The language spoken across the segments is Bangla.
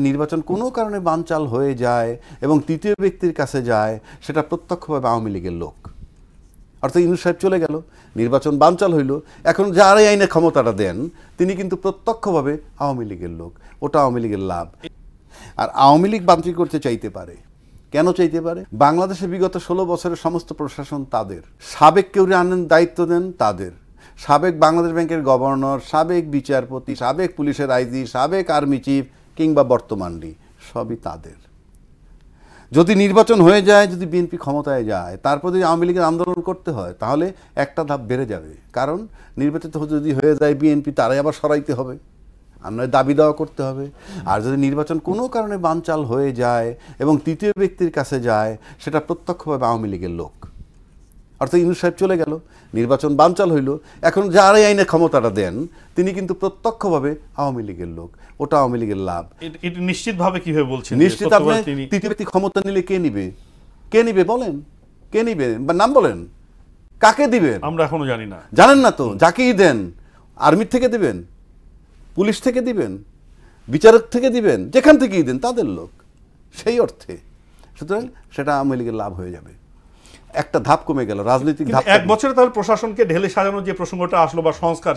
নির্বাচন কোনো কারণে বানচাল হয়ে যায় এবং তৃতীয় ব্যক্তির কাছে যায়, সেটা প্রত্যক্ষভাবে আওয়ামী লীগের লোক। অর্থাৎ ইউনূস সাহেব চলে গেল, নির্বাচন বানচাল হইল, এখন যারাই আইনে ক্ষমতাটা দেন তিনি কিন্তু প্রত্যক্ষভাবে আওয়ামী লীগের লোক। ওটা আওয়ামী লীগের লাভ। আর আওয়ামী লীগ বানচাল করতে চাইতে পারে, কেন চাইতে পারে? বাংলাদেশে বিগত 16 বছরের সমস্ত প্রশাসন তাদের, সাবেক কেউ আনেন দায়িত্ব দেন তাদের, সাবেক বাংলাদেশ ব্যাংকের গভর্নর, সাবেক বিচারপতি, সাবেক পুলিশের আইজি, সাবেক আর্মি চিফ কিংবা বর্তমানটি, সবই তাদের। যদি নির্বাচন হয়ে যায়, যদি বিএনপি ক্ষমতায় যায়, তারপর যদি আওয়ামী লীগের আন্দোলন করতে হয়, তাহলে একটা ধাপ বেড়ে যাবে। কারণ নির্বাচিত যদি হয়ে যায় বিএনপি, তারাই আবার সরাইতে হবে, আমরা দাবি দেওয়া করতে হবে। আর যদি নির্বাচন কোনো কারণে বানচাল হয়ে যায় এবং তৃতীয় ব্যক্তির কাছে যায়, সেটা প্রত্যক্ষভাবে আওয়ামী লীগের লোক। অর্থাৎ ইউনূস সাহেব চলে গেল, নির্বাচন বানচাল হইল, এখন যারাই আইনে ক্ষমতাটা দেন তিনি কিন্তু প্রত্যক্ষভাবে আওয়ামী লীগের লোক। ওটা আওয়ামী লীগের লাভ। এটা নিশ্চিতভাবে কিভাবে বলছেন? নিশ্চিত আপনি তৃতীয় ব্যক্তি ক্ষমতা নিলে কে নিবে? কে নিবে বলেন? কে নিবে? বা নাম বলেন, কাকে দিবেন? আমরা এখনো জানি না। জানেন না তো? যাকেই দেন, আর্মির থেকে দিবেন, পুলিশ থেকে দিবেন, বিচারক থেকে দিবেন, যেখান থেকেই দেন তাদের লোক, সেই অর্থে। সুতরাং সেটা আওয়ামী লীগের লাভ হয়ে যাবে। একটা ধাপ কমে গেল, রাজনৈতিক ধাপ। এক বছরে তাহলে প্রশাসনকে ঢেলে সাজানোর যে প্রসঙ্গটা আসলো বা সংস্কার,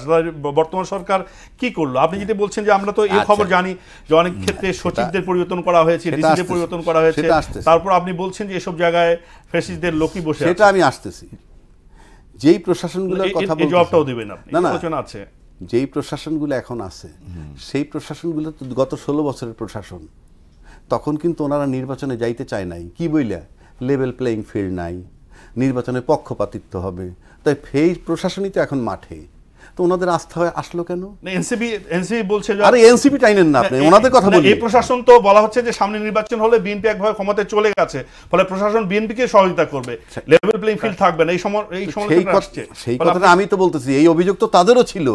বর্তমান সরকার কি করলো? আপনি যেটা বলছেন যে আমরা তো এই খবর জানি যে অনেক ক্ষেত্রে সচিবদের পরিবর্তন করা হয়েছে, ডিসিদের পরিবর্তন করা হয়েছে, তারপর আপনি বলছেন যে এসব জায়গায় ফ্যাসিস্টদের লোকই বসে আছে। সেটা আমি আসতেছি। যেই প্রশাসনগুলোর কথা বলতে, জবাবটাও দিবেন আপনি, না না, আলোচনা আছে। যেই প্রশাসনগুলো এখন আছে, সেই প্রশাসনগুলো তো গত 16 বছরের প্রশাসন। তখন কিন্তু ওনারা নির্বাচনে যাইতে চায় নাই। কি বইলা? লেভেল প্লেইং ফিল্ড নাই, নির্বাচনে পক্ষপাতিত্ব হবে, তাই সেই প্রশাসনই তো এখন মাঠে। তো ওনাদের আস্থা আসলো কেন? এনসিপি বলছে, আরে এনসিপি টাইনেন না আপনি, ওনাদের কথা বলি। এই প্রশাসন তো বলা হচ্ছে যে সামনে নির্বাচন হলে বিএনপি একভাবে ক্ষমতায় চলে গেছে, ফলে প্রশাসন বিএনপিকে সহযোগিতা করবে, লেভেল প্লেইং ফিল্ড থাকবে না। সেই কথাটা আমি তো বলতেছি, এই অভিযোগ তো তাদেরও ছিল।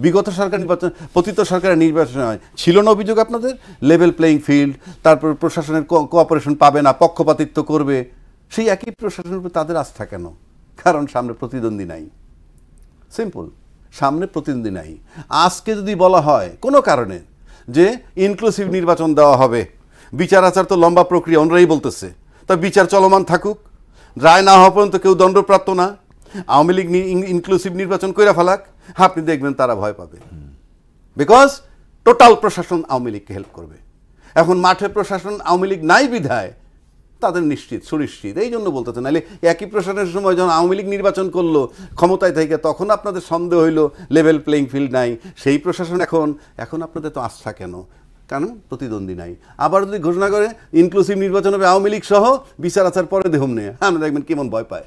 বিগত সরকার নির্বাচন, পতিত সরকারের নির্বাচন ছিল না অভিযোগ আপনাদের? লেভেল প্লেইং ফিল্ড, তারপর প্রশাসনের কোঅপারেশন পাবে না, পক্ষপাতিত্ব করবে। সেই একই প্রশাসনের উপর তাদের আস্থা কেন? কারণ সামনে প্রতিদ্বন্দ্বী নাই। সিম্পল, সামনে প্রতিদ্বন্দ্বী নাই। আজকে যদি বলা হয় কোনো কারণে যে ইনক্লুসিভ নির্বাচন দেওয়া হবে, বিচার আচার তো লম্বা প্রক্রিয়া, ওনারাই বলতেছে, তা বিচার চলমান থাকুক, রায় না হওয়া পর্যন্ত কেউ দণ্ডপ্রাপ্ত না, আওয়ামী লীগ ইনক্লুসিভ নির্বাচন কইরা ফেলাক, আপনি দেখবেন তারা ভয় পাবে। বিকজ টোটাল প্রশাসন আওয়ামী লীগকে হেল্প করবে। এখন মাঠে প্রশাসন আওয়ামী লীগ নাই বিধায় তাদের নিশ্চিত, সুনিশ্চিত। এই জন্য বলতেছে, নাহলে একই প্রশাসনের সময় যখন আওয়ামী লীগ নির্বাচন করলো ক্ষমতায় থেকে, তখন আপনাদের সন্দেহ হইল লেভেল প্লেইং ফিল্ড নাই। সেই প্রশাসন এখন আপনাদের তো আস্থা কেন? কারণ প্রতিদ্বন্দ্বী নাই। আবার যদি ঘোষণা করে ইনক্লুসিভ নির্বাচন হবে আওয়ামী লীগ সহ, বিচার আচার পরে দেহম নিয়ে, আমরা দেখবেন কেমন ভয় পায়।